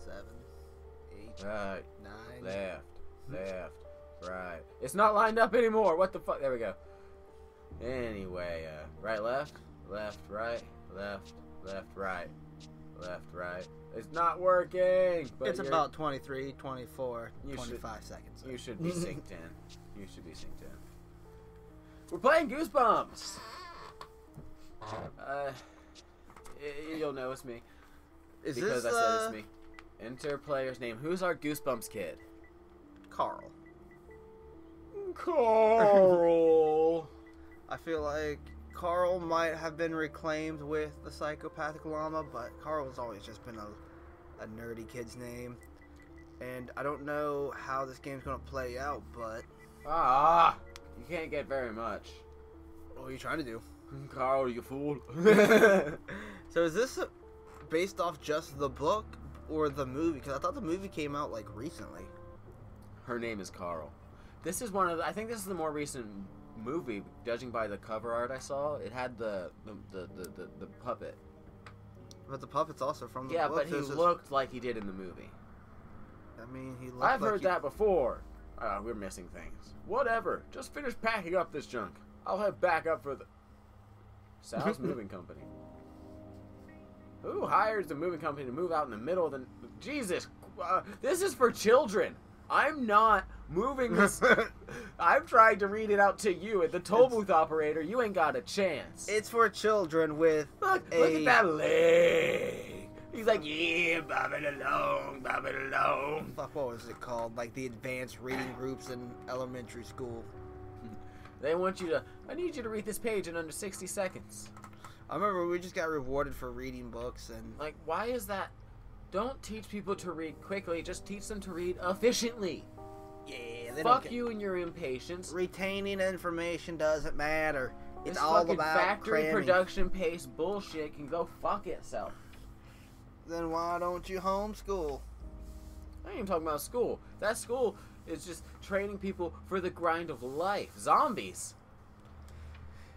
7, 8, Right. 9. Left. Right. It's not lined up anymore. What the fuck? There we go. Anyway, right, left, right, left, right, right. It's not working. But It's about 23, 24, 25 seconds. You should be synced in. You should be synced in. We're playing Goosebumps. You'll know it's me. Because I said it's me. Enter player's name. Who's our Goosebumps kid? Carl. Carl. I feel like Carl might have been reclaimed with the psychopathic llama, but Carl has always just been a nerdy kid's name. And I don't know how this game's going to play out, but... You can't get very much. What are you trying to do? Carl, you fool. So is this based off just the book or the movie? Because I thought the movie came out, like, recently. Her name is Carl. This is one of the, I think this is the more recent movie, judging by the cover art I saw. It had the puppet. But the puppet's also from the book. Yeah, book. but he looked like he did in the movie. I mean, he looked I've heard that before. We're missing things. Whatever. Just finish packing up this junk. I'll head back up for the... Sal's Moving Company. Who hires the moving company to move out in the middle of the... Jesus. This is for children. I'm not moving this... I'm trying to read it out to you. At the toll booth operator, you ain't got a chance. It's for children with Look at that leg. He's like, yeah, bob it along, bob it along. Fuck, what was it called? Like the advanced reading groups in elementary school. They want you to... I need you to read this page in under 60 seconds. I remember we just got rewarded for reading books and... Like, why is that... Don't teach people to read quickly, just teach them to read efficiently. Yeah, they Fuck you and your impatience. Retaining information doesn't matter. It's this all fucking about factory cramming. production pace bullshit can go fuck itself. Then why don't you homeschool? I ain't even talking about school. That school is just training people for the grind of life. Zombies.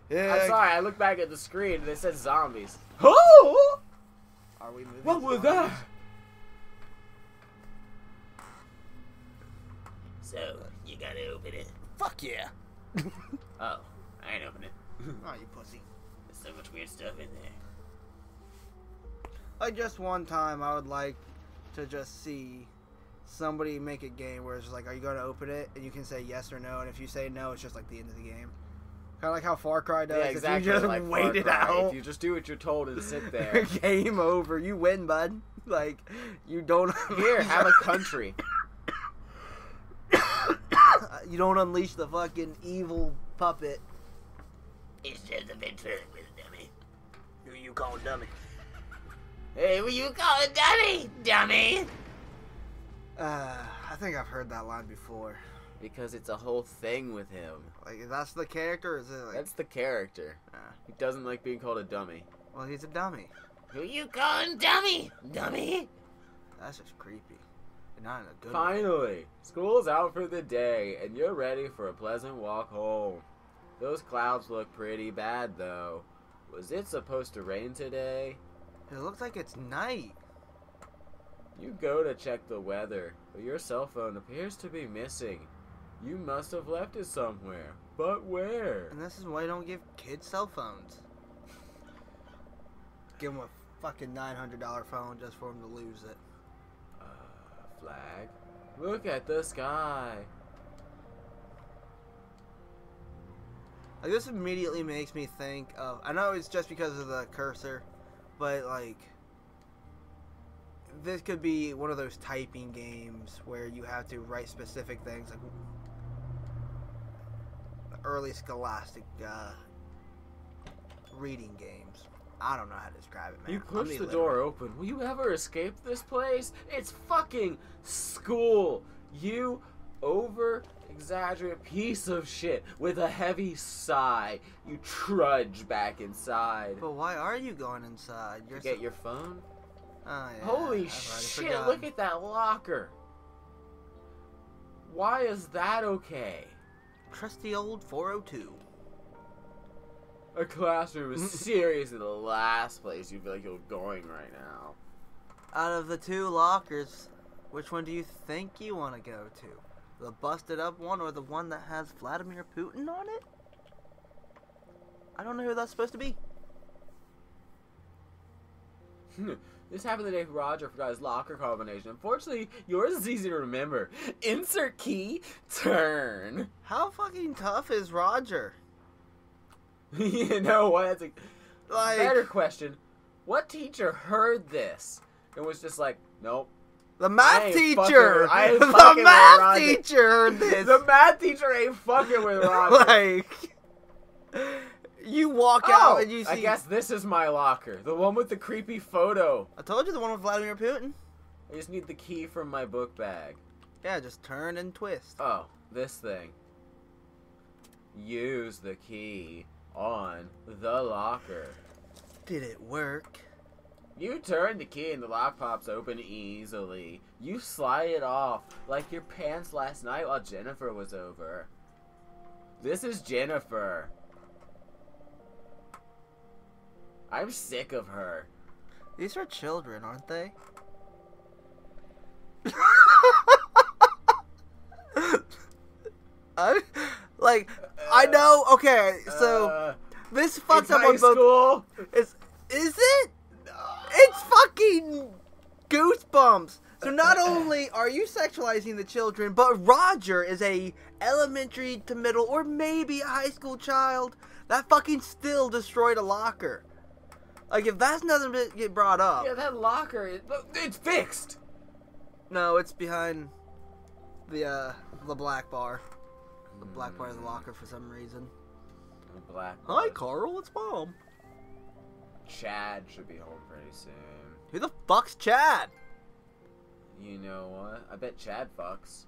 Yeah. I'm sorry, I looked back at the screen and it said zombies. Oh! Are we moving? What was that? So, you gotta open it. Fuck yeah. Oh, I ain't open it. Oh, you pussy. There's so much weird stuff in there. Like, just one time, I would like to just see somebody make a game where it's just like, are you going to open it? And you can say yes or no, and if you say no, it's just like the end of the game. Kind of like how Far Cry does. Yeah, exactly. If you just like wait it out. If you just do what you're told and sit there. Game over. You win, bud. Like, you don't... Here, have a country. You don't unleash the fucking evil puppet. It's just a ventriloquist dummy. Who you call dummy? Hey, what you call it, dummy? Dummy! I think I've heard that line before. Because it's a whole thing with him. Like, that's the character, or is it like... That's the character. He doesn't like being called a dummy. Well, he's a dummy. Who you calling dummy? Dummy? That's just creepy. And not in a good way. Finally, school's out for the day, and you're ready for a pleasant walk home. Those clouds look pretty bad, though. Was it supposed to rain today? It looks like it's night. You go to check the weather, but your cell phone appears to be missing. You must have left it somewhere. But where? And this is why you don't give kids cell phones. Give them a fucking $900 phone just for them to lose it. Flag. Look at the sky. Like, this immediately makes me think of... I know it's just because of the cursor, but, like... This could be one of those typing games where you have to write specific things, like early Scholastic reading games. I don't know how to describe it, man. You push the door open. Will you ever escape this place? It's fucking school. You over-exaggerate piece of shit. With a heavy sigh, you trudge back inside. But why are you going inside? You get your phone? Oh, yeah. Holy shit, look at that locker. Why is that okay? Trusty old 402. A classroom is seriously the last place you feel like you're going right now. Out of the two lockers, which one do you think you want to go to? The busted up one or the one that has Vladimir Putin on it? I don't know who that's supposed to be. This happened the day Roger forgot his locker combination. Unfortunately, yours is easy to remember. Insert key, turn. How fucking tough is Roger? You know what? That's a Like, better question. What teacher heard this and was just like, nope. the math I ain't teacher! fucking- I ain't The fucking with math Roger. teacher heard this! The math teacher ain't fucking with Roger. Like, you walk out and you see... I guess this is my locker. The one with the creepy photo. I told you, the one with Vladimir Putin. I just need the key from my book bag. Yeah, just turn and twist. Oh, this thing. Use the key on the locker. Did it work? You turn the key and the lock pops open easily. You slide it off like your pants last night while Jennifer was over. This is Jennifer. I'm sick of her. These are children, aren't they? I know. Okay, so this fucks it's up high on both. school. Is it? It's fucking Goosebumps. So not only are you sexualizing the children, but Roger is a elementary to middle or maybe a high school child that fucking still destroyed a locker. Like, if that's nothing to get brought up. Yeah, that locker, it's fixed. No, it's behind the black bar. The black bar is the locker for some reason. Black. Hi, Carl. It's Mom. Chad should be home pretty soon. Who the fuck's Chad? You know what? I bet Chad fucks.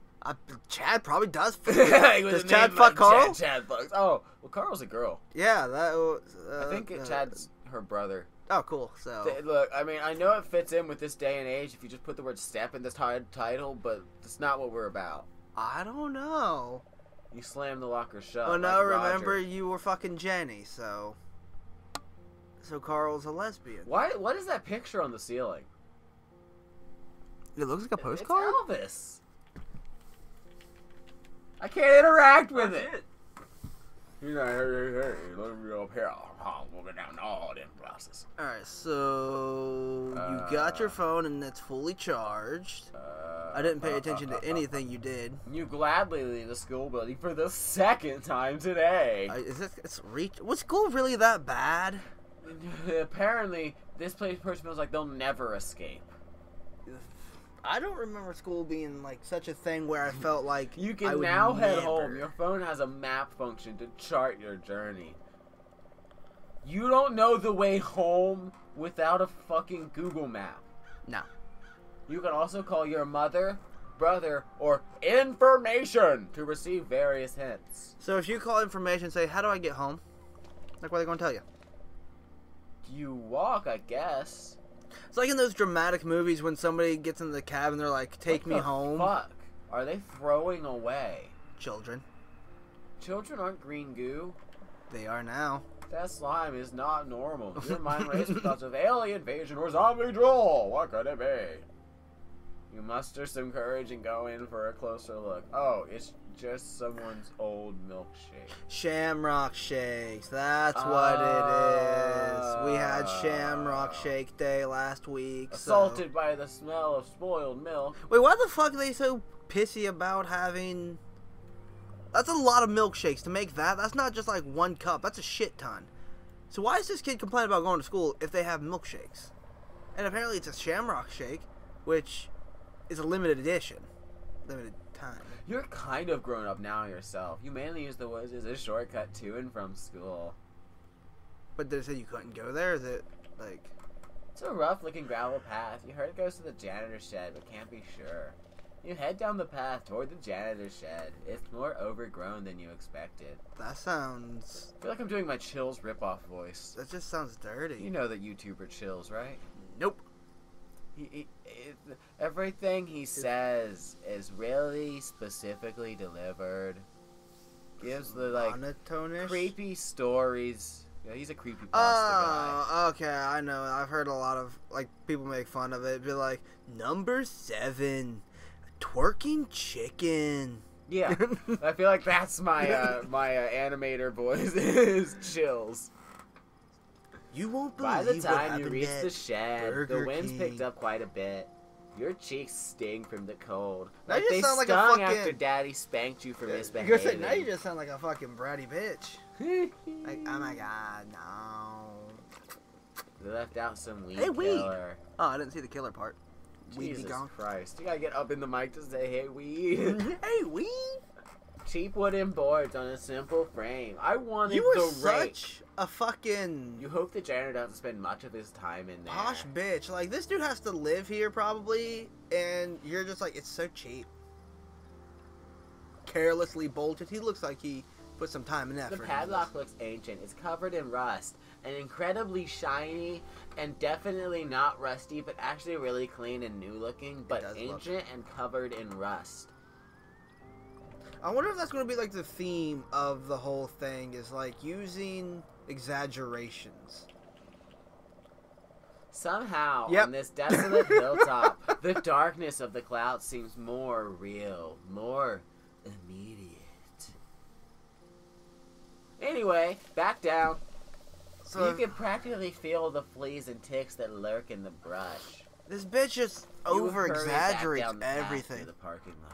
Chad probably does. With Does a Chad name fuck like Carl? Chad fucks. Oh, well, Carl's a girl. Yeah, that was. I think Chad's her brother. Oh, cool. So. Look, I mean, I know it fits in with this day and age if you just put the word step in this title, but that's not what we're about. I don't know. You slam the locker shut. Oh no! like Remember, Roger. you were fucking Jenny, so. So Carl's a lesbian. What is that picture on the ceiling? It looks like a postcard. It's Elvis. I can't interact with it. You know, hey, let me up here. We'll go down all them process. All right, so you got your phone and it's fully charged. I didn't pay attention to anything you did. You gladly leave the school building for the second time today. Was school really that bad? Apparently, this person feels like they'll never escape. I don't remember school being like such a thing where I felt like You I can would now head never. home. Your phone has a map function to chart your journey. You don't know the way home without a fucking Google map. No. You can also call your mother, brother, or information to receive various hints. So if you call information and say, "How do I get home?" Like, what are they going to tell you? You walk, I guess. It's like in those dramatic movies when somebody gets in the cab and they're like, "Take me home." Fuck. Are they throwing away? Children. Children aren't green goo. They are now. That slime is not normal. Your mind races with thoughts of alien invasion or zombie drool. What could it be? You muster some courage and go in for a closer look. Oh, it's just someone's old milkshake. Shamrock shakes. That's what it is. We had Shamrock Shake Day last week. Assaulted by the smell of spoiled milk. Wait, why the fuck are they so pissy about having... That's a lot of milkshakes to make that. That's not just like one cup. That's a shit ton. So why is this kid complaining about going to school if they have milkshakes? And apparently it's a Shamrock Shake, which is a limited edition. Limited time. You're kind of grown up now yourself. You mainly use the woods as a shortcut to and from school. But did it say you couldn't go there? Is it like... It's a rough-looking gravel path. You heard it goes to the janitor's shed, but can't be sure. You head down the path toward the janitor's shed. It's more overgrown than you expected. That sounds... I feel like I'm doing my Chills ripoff voice. That just sounds dirty. You know that YouTuber Chills, right? Nope. Everything he says is really specifically delivered. Gives the like monotone-ish? creepy stories Yeah, he's a creepy pasta guy. Oh, okay, I know. I've heard a lot of like people make fun of it. Be like, number 7, twerking chicken. Yeah, I feel like that's my animator voice is Chills. You won't By believe the what time you happened reach at the shed, the Burger wind's King. picked up quite a bit. Your cheeks sting from the cold. Now Like you they sound like a stung fucking- after Daddy spanked you for You're misbehaving. gonna say, now you just sound like a fucking bratty bitch. Like, oh my god, no. They left out some weed Hey, weed. killer. Oh, I didn't see the killer part. Weed be Jesus gone. Christ. You gotta get up in the mic to say, hey, weed. Hey, weed. Cheap wooden boards on a simple frame. I wanted You were the rake. such a fucking You hope the janitor doesn't spend much of his time in there. posh bitch. Like, this dude has to live here probably, and you're just like, it's so cheap. Carelessly bolted. He looks like he put some time and effort The into padlock this. looks ancient. It's covered in rust and incredibly shiny and definitely not rusty, but actually really clean and new looking, but does look- ancient and covered in rust. I wonder if that's going to be like the theme of the whole thing, is like using exaggerations. Somehow, Yep. on this desolate hilltop, the darkness of the clouds seems more real, more immediate. Anyway, back down. So You can practically feel the fleas and ticks that lurk in the brush. this bitch just You over hurry back exaggerates down the path everything. through the parking lot.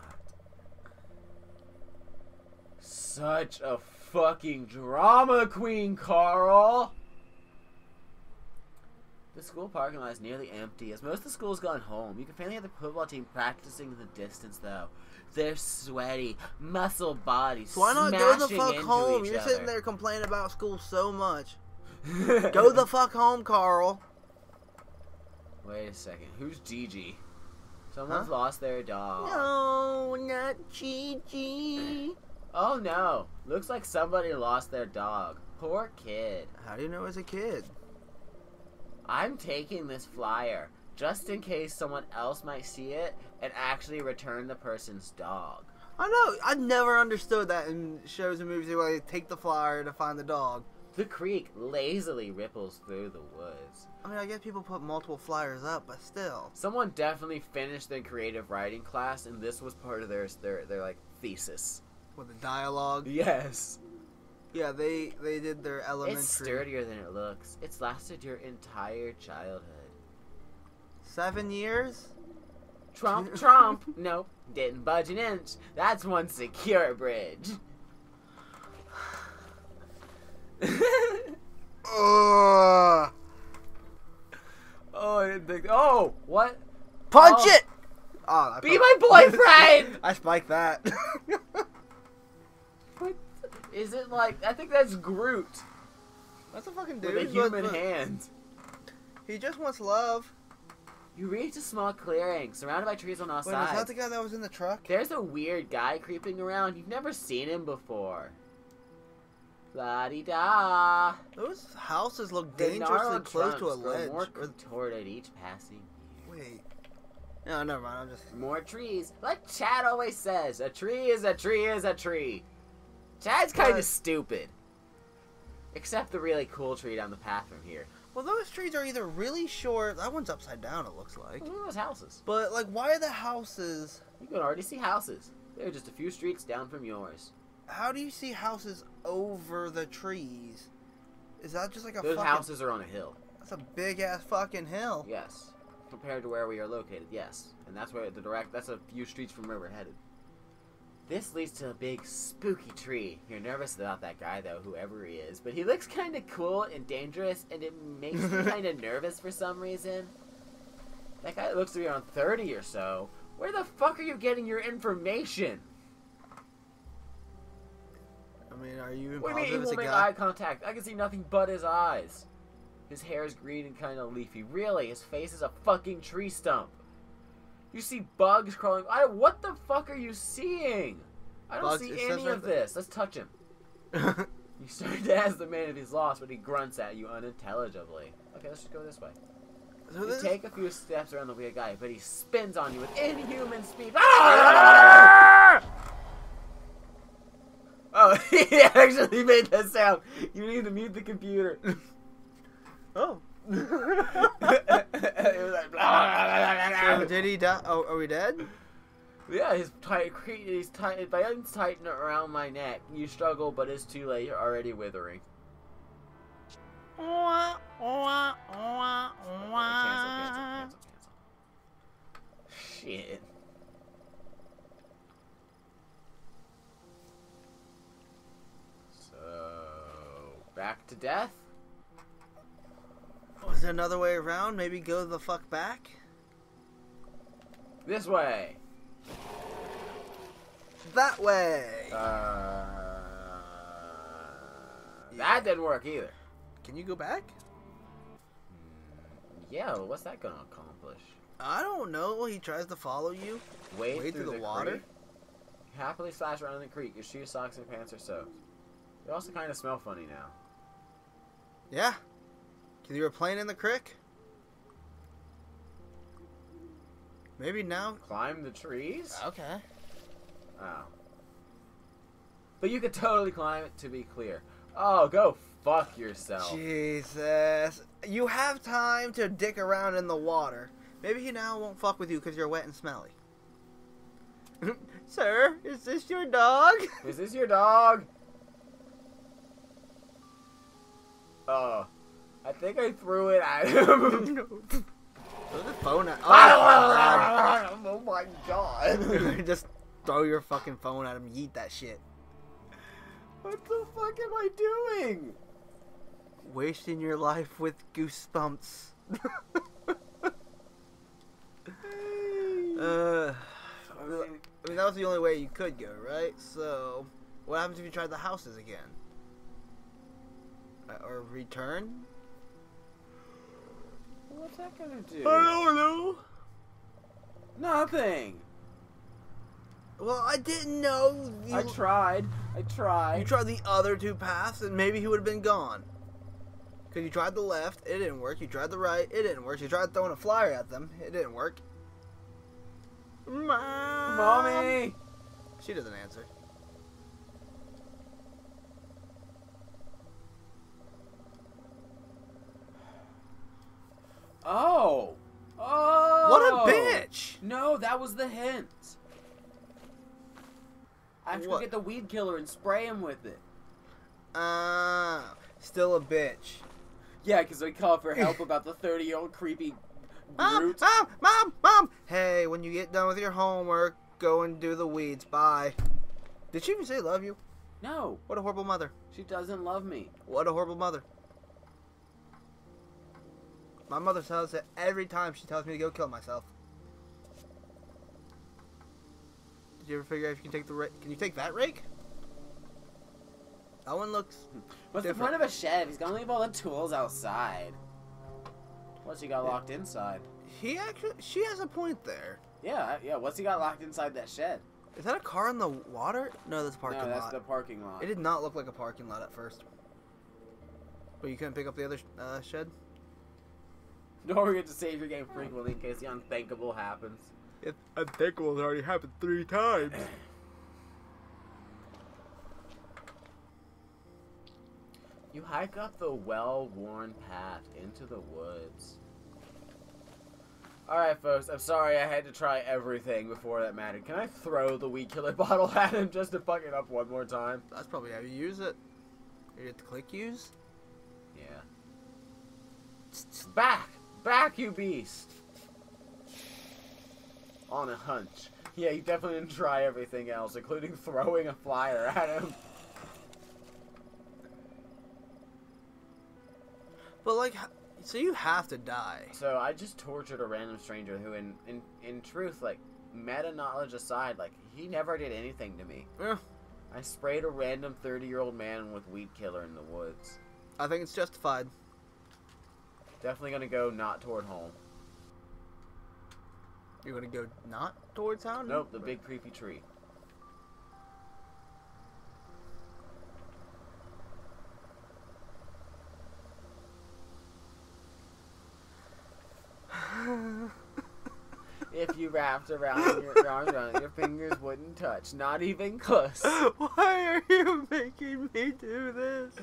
Such a fucking drama queen, Carl! The school parking lot is nearly empty, as most of the school's gone home. You can finally have the football team practicing in the distance, though. They're sweaty, muscle bodies So why not go the smashing fuck into home? each You're other. sitting there complaining about school so much. Go the fuck home, Carl. Wait a second. Who's Gigi? Someone's Huh? lost their dog. No, not Gigi. Oh no. Looks like somebody lost their dog. Poor kid. How do you know as a kid? I'm taking this flyer just in case someone else might see it and actually return the person's dog. I know. I never understood that in shows and movies where they take the flyer to find the dog. The creek lazily ripples through the woods. I mean, I guess people put multiple flyers up, but still. Someone definitely finished their creative writing class, and this was part of their like thesis. With the dialogue. Yes. Yeah, they did their elementary. It's sturdier than it looks. It's lasted your entire childhood. 7 years? Trump, Trump. Nope, didn't budge an inch. That's one secure bridge. Ugh. Oh, I didn't think. Oh, what? Punch Oh. it! Oh, I Be my boyfriend! I spiked that. What? Is it like? I think that's Groot That's a fucking dude. with a human Look, hand. he just wants love. You reach a small clearing surrounded by trees on all Wait, was sides. that the guy that was in the truck? There's a weird guy creeping around. You've never seen him before. La-di-da. Those houses look The dangerously gnarled close to a trunks grow ledge. more Or- contorted each passing year. Wait. No, never mind. I'm just. More trees. Like Chad always says, a tree is a tree is a tree. Chad's kind But- of stupid. Except the really cool tree down the path from here. Well, those trees are either really short. That one's upside down. It looks like. Look at those houses. But like, why are the houses? You can already see houses. They're just a few streets down from yours. How do you see houses over the trees? Is that just like a Those fucking? houses are on a hill. That's a big ass fucking hill. Yes. Compared to where we are located, yes. And that's where that's a few streets from where we're headed. This leads to a big spooky tree. You're nervous about that guy though, whoever he is. But he looks kinda cool and dangerous and it makes me kinda nervous for some reason. That guy looks to be around 30 or so. Where the fuck are you getting your information? I mean, are you What do you mean he positive it's a won't make guy? eye contact? I can see nothing but his eyes. His hair is green and kind of leafy. Really, his face is a fucking tree stump. You see bugs crawling. What the fuck are you seeing? I don't Bugs, see it says any right of there. this. Let's touch him. You start to ask the man if he's lost, but he grunts at you unintelligibly. Okay, let's just go this way. So You this- take a few steps around the weird guy, but he spins on you with inhuman speed. Oh, he actually made that sound. You need to mute the computer. Oh. It was like, blah. So did he die? Oh, are we dead? Yeah, he's tight. My ends tighten around my neck. You struggle, but it's too late. You're already withering. Cancel. Shit. So, back to death? Was there another way around? Maybe go the fuck back? This way. That way. That didn't work either. Can you go back? Yeah, what's that gonna accomplish? I don't know. He tries to follow you. Wade through the water. Creek. Happily slash around in the creek. Your shoes, socks, and pants are soaked. You also kind of smell funny now. Yeah. Because you were playing in the creek? Maybe now. Climb the trees? Okay. Oh. But you could totally climb it, to be clear. Oh, go fuck yourself. Jesus. You have time to dick around in the water. Maybe he now won't fuck with you because you're wet and smelly. Sir, is this your dog? Is this your dog? Oh. I think I threw it at him. Throw the phone at Oh my god. Just throw your fucking phone at him. Yeet that shit. What the fuck am I doing? Wasting your life with goosebumps. I mean, that was the only way you could go, right? So, what happens if you tried the houses again? Or return? What's that gonna do? I don't know. Nothing. Well, I didn't know. I tried. You tried the other two paths, and maybe he would have been gone. Because you tried the left, it didn't work. You tried the right, it didn't work. You tried throwing a flyer at them, it didn't work. Mommy! She doesn't answer. Oh! Oh! What a bitch! No, that was the hint. I have to go What? get the weed killer and spray him with it. Still a bitch. Yeah, because I called for help about the 30-year-old creepy brute. Mom! Hey, when you get done with your homework, go and do the weeds. Bye. Did she even say love you? No, What a horrible mother. she doesn't love me. What a horrible mother. My mother tells it every time she tells me to go kill myself. Did you ever figure out if you can take the rake? Can you take that rake? That one looks What's different. the point of a shed if he's gonna leave all the tools outside? What's he got locked inside? She has a point there. Yeah. What's he got locked inside that shed? Is that a car in the water? No, that's a parking No, that's lot. the parking lot. It did not look like a parking lot at first. But you couldn't pick up the other shed? Don't forget to save your game frequently in case the unthinkable happens. It unthinkable has already happened 3 times. You hike up the well-worn path into the woods. Alright, folks, I'm sorry I had to try everything before that mattered. Can I throw the weed killer bottle at him just to fuck it up one more time? That's probably how you use it. You get to click use? Yeah. Back! Back, you beast! On a hunch. Yeah, you definitely didn't try everything else, including throwing a flyer at him. But like, so you have to die. So I just tortured a random stranger who, in truth, like, meta knowledge aside, like, he never did anything to me. Yeah. I sprayed a random 30-year-old man with weed killer in the woods. I think it's justified. Definitely gonna go not toward home. You're gonna go not towards town? Nope, the big creepy tree. If you wrapped around your arms, your fingers wouldn't touch, not even close. Why are you making me do this?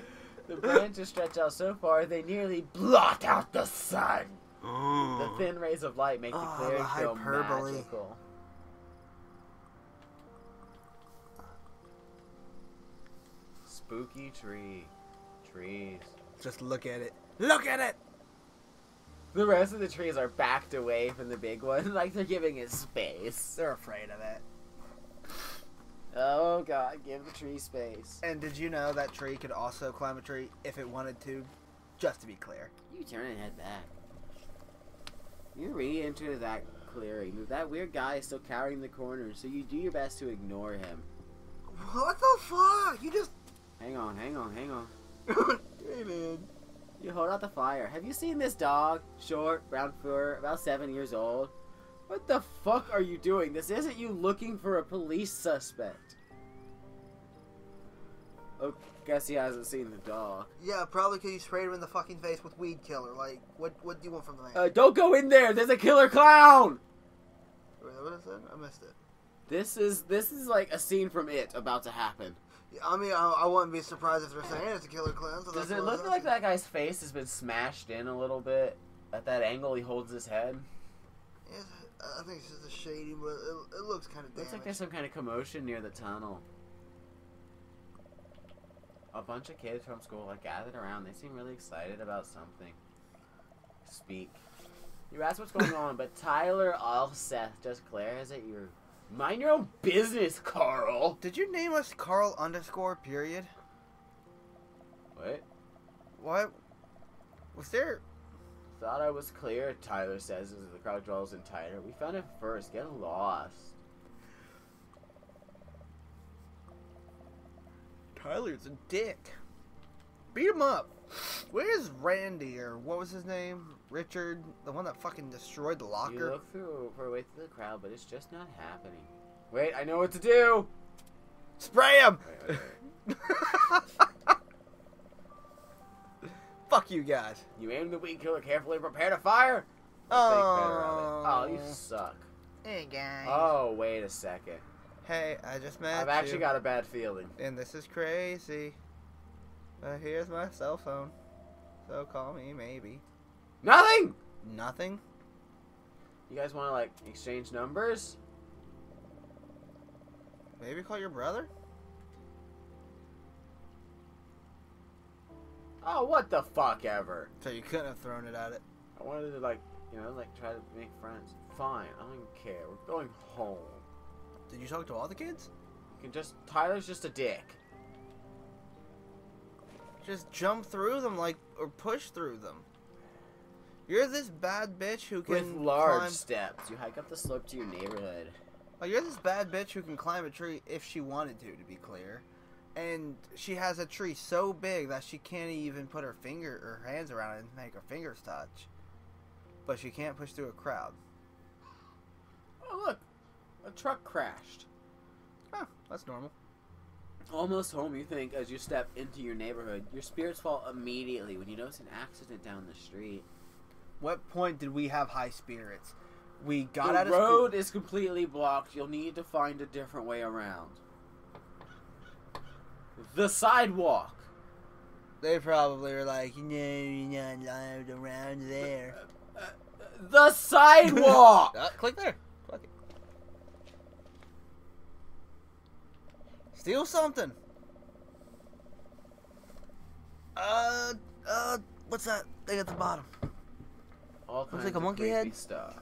The branches stretch out so far they nearly blot out the sun. The thin rays of light make the clearing feel magical. Spooky trees. Just look at it. Look at it! The rest of the trees are backed away from the big one, like they're giving it space. They're afraid of it. Oh god, give the tree space. And did you know that tree could also climb a tree if it wanted to? Just to be clear. You turn and head back. You re-enter that clearing. That weird guy is still cowering in the corner, so you do your best to ignore him. What the fuck? You just... Hang on. David. You hold out the fire. Have you seen this dog? Short, brown fur, about 7 years old. What the fuck are you doing? This isn't you looking for a police suspect. Oh, guess he hasn't seen the dog. Yeah, probably because you sprayed him in the fucking face with weed killer. Like, what do you want from the man? Don't go in there! There's a killer clown! Wait, what is that? I missed it. This is like a scene from It about to happen. Yeah, I mean, I wouldn't be surprised if they're saying it's a killer clown. So does it look like that guy's face has been smashed in a little bit? At that angle he holds his head? Yeah, I think it's just a shading, but it looks kind of damaged. Looks like there's some kind of commotion near the tunnel. A bunch of kids from school are gathered around. They seem really excited about something. Speak. You ask what's going on, but Tyler Alseth just glares at you. Mind your own business, Carl. Did you name us Carl _ period? What? What? Was there... Thought I was clear, Tyler says as the crowd draws in tighter. We found it first. Get lost. Tyler's a dick. Beat him up. Where's Randy, or what was his name? Richard? The one that fucking destroyed the locker? You look for a way through the crowd, but it's just not happening. Wait, I know what to do! Spray him! Wait. Fuck you guys. You aim the weed killer carefully, prepare to fire? Oh, you suck. Hey, guys. Oh, wait a second. Hey, I just met I've actually got a bad feeling. And this is crazy. But here's my cell phone. So call me, maybe. Nothing! Nothing? You guys want to, like, exchange numbers? Maybe call your brother? Oh, what the fuck ever. So you couldn't have thrown it at it. I wanted to, like, you know, like, try to make friends. Fine, I don't even care. We're going home. Did you talk to all the kids? You can just... Tyler's just a dick. Just jump through them, like, or push through them. You're this bad bitch who can With large climb... steps, you hike up the slope to your neighborhood. Oh, you're this bad bitch who can climb a tree if she wanted to be clear. And she has a tree so big that she can't even put her hands around it and make her fingers touch. But she can't push through a crowd. Oh, look. A truck crashed. Huh, that's normal. Almost home, you think, as you step into your neighborhood. Your spirits fall immediately when you notice an accident down the street. What point did we have high spirits? We got the out of road school. is completely blocked. You'll need to find a different way around. The sidewalk. They probably were like, no, you're not allowed around there. The sidewalk! Click there. Fuck it. Steal something. What's that thing at the bottom? All kinds like a of monkey creepy head. Stuff.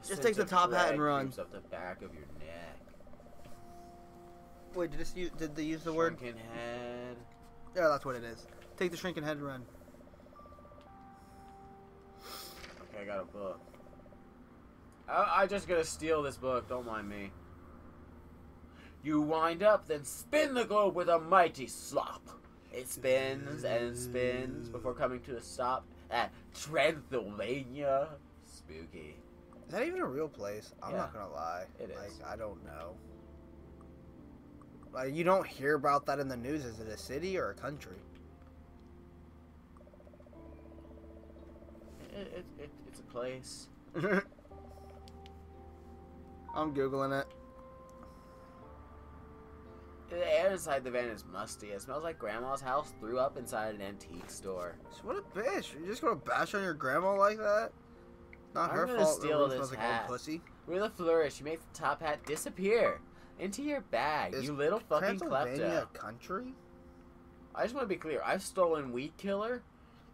Just take the top hat and run. Up the back of your neck. Wait, did they use the word? Shrunken head. Yeah, that's what it is. Take the shrinking head and run. Okay, I got a book. I just gotta steal this book. Don't mind me. You wind up, then spin the globe with a mighty slop. It spins and spins before coming to a stop at Transylvania. Spooky. Is that even a real place? I'm Yeah, not gonna lie. it is. Like, I don't know. Like, you don't hear about that in the news. Is it a city or a country? It's a place? I'm Googling it. The air inside the van is musty. It smells like Grandma's house threw up inside an antique store. What a bitch. You're just gonna bash on your grandma like that? Not I'm her gonna fault. steal Her room this smells like old hat. pussy. With a flourish, you make the top hat disappear into your bag, Is you little fucking Transylvania klepto. country? I just want to be clear. I've stolen Weed Killer,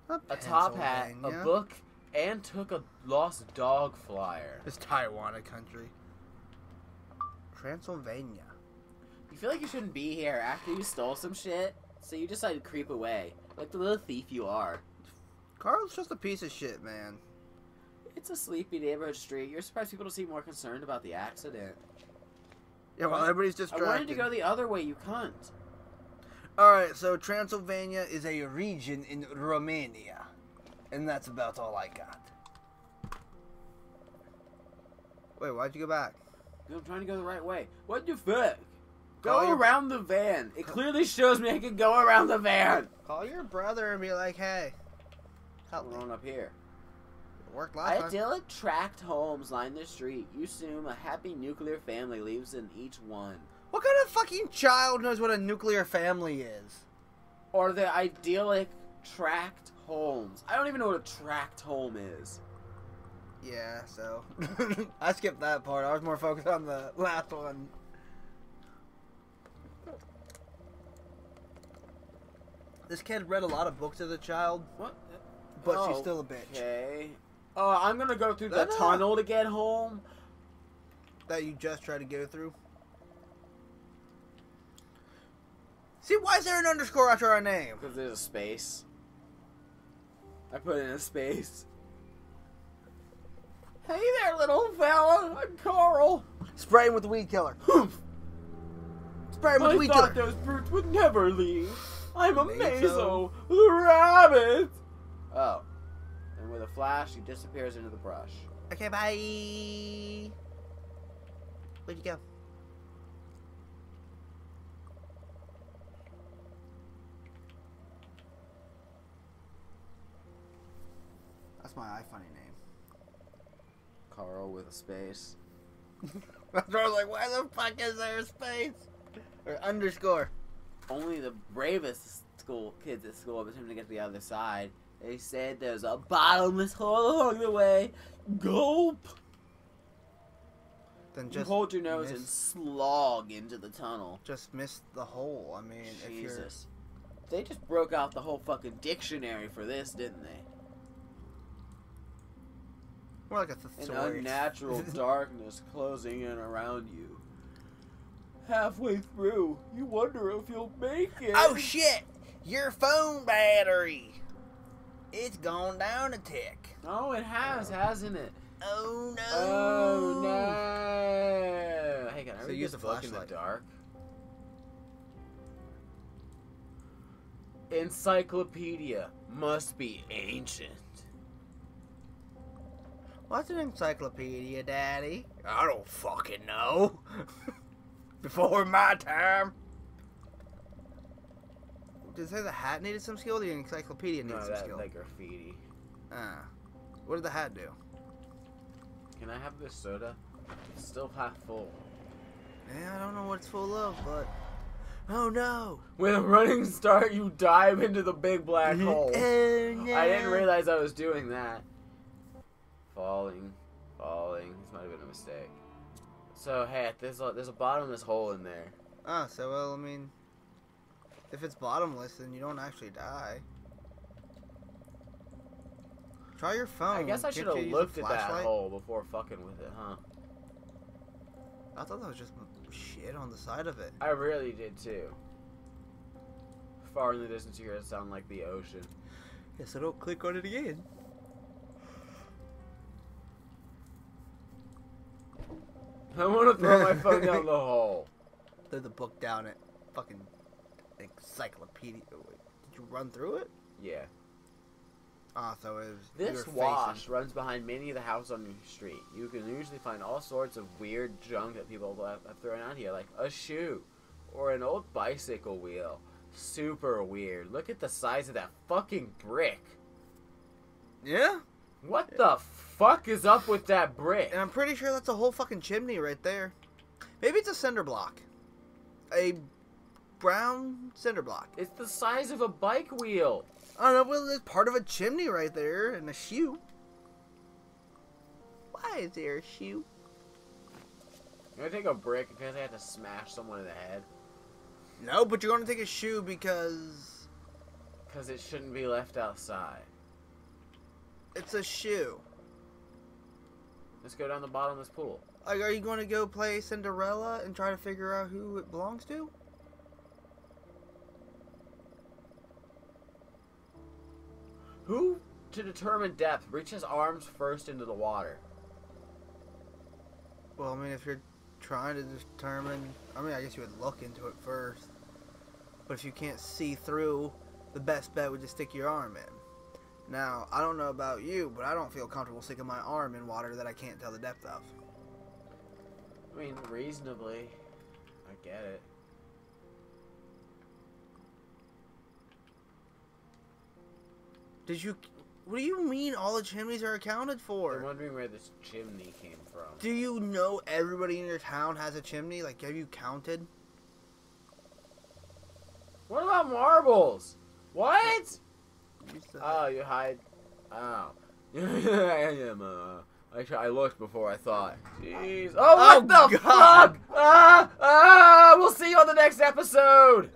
Not a top hat, a Pennsylvania. book, and took a lost dog flyer. It's Taiwan a country. Transylvania. You feel like you shouldn't be here after you stole some shit, so you decide to creep away, like the little thief you are. Carl's just a piece of shit, man. It's a sleepy neighborhood street. You're surprised people don't seem more concerned about the accident. Yeah, well, everybody's I distracted. wanted to go the other way, you cunt. Alright, so Transylvania is a region in Romania. And that's about all I got. Wait, why'd you go back? I'm trying to go the right way. What the fuck? Call Go your- around the van. It clearly shows me I can go around the van. Call your brother and be like, hey, help What's me. wrong up here? It worked last time. Idyllic tract homes line the street. You assume a happy nuclear family lives in each one. What kind of fucking child knows what a nuclear family is? Or the idyllic tract homes. I don't even know what a tract home is. Yeah, so. I skipped that part. I was more focused on the last one. This kid read a lot of books as a child, What? but she's still a bitch. Okay. Oh, I'm gonna go through the No. tunnel to get home. That you just tried to go through. See, why is there an underscore after our name? Because there's a space. I put in a space. Hey there, little fella. I'm Carl. Spray him with the weed killer. Spray him with the I weed thought killer. those brutes would never leave. I'm a Mazo. Mazo, the rabbit. Oh. And with a flash, he disappears into the brush. Okay, bye. Where'd you go? That's my iFunny name. Carl with a space. That's why I was like, why the fuck is there a space? Or underscore. Only the bravest kids at school attempt to get to the other side. They said there's a bottomless hole along the way. Gulp! Then You just hold your nose miss- and slog into the tunnel. Just missed the hole. I mean, if you're... Jesus. They just broke out the whole fucking dictionary for this, didn't they? More like a An thesaurus. unnatural darkness closing in around you. Halfway through, you wonder if you'll make it. Oh shit! Your phone battery! It's gone down a tick. Oh, it has, hasn't it? Oh no! Oh no! Hey, can I So read use this the book in the flashlight. dark? Encyclopedia must be ancient. What's an encyclopedia, Daddy? I don't fucking know. Before my time. Did it say the hat needed some skill or the encyclopedia needed No, some skill? that graffiti. Ah. What did the hat do? Can I have this soda? It's still half full. Yeah, I don't know what it's full of, but... Oh no! With a running start, you dive into the big black hole. Oh no! I didn't realize I was doing that. Falling. This might have been a mistake. So, hey, there's a bottomless hole in there. Ah, so, well, I mean... If it's bottomless, then you don't actually die. Try your phone. I guess I Can't should you have use a looked at that flashlight? hole before fucking with it, huh? I thought that was just shit on the side of it. I really did too. Far in the distance, you hear it sound like the ocean. Yeah, so don't click on it again. I want to throw my phone down the hole. Throw the book down it. Fucking encyclopedia. Wait, did you run through it? Yeah. Ah, so it was. This wash runs behind many of the houses on your street. You can usually find all sorts of weird junk that people have thrown out here, like a shoe or an old bicycle wheel. Super weird. Look at the size of that fucking brick. Yeah? What the fuck is up with that brick? And I'm pretty sure that's a whole fucking chimney right there. Maybe it's a cinder block. A brown cinder block. It's the size of a bike wheel. I don't know, well, there's part of a chimney right there and a shoe. Why is there a shoe? You gonna take a brick because I had to smash someone in the head? No, but you're gonna take a shoe because... Because it shouldn't be left outside. It's a shoe. Let's go down the bottom of this pool. Like, are you going to go play Cinderella and try to figure out who it belongs to? Who, to determine depth, reaches arms first into the water? Well, I mean, if you're trying to determine... I mean, I guess you would look into it first. But if you can't see through, the best bet would just stick your arm in. Now, I don't know about you, but I don't feel comfortable sticking my arm in water that I can't tell the depth of. I mean, reasonably. I get it. Did you... What do you mean all the chimneys are accounted I'm for? wondering where this chimney came from. Do you know everybody in your town has a chimney? Like, have you counted? What about marbles? What? Use the- Oh, you hide. Oh. I looked before I thought. Jeez. Oh, what the God. fuck? We'll see you on the next episode.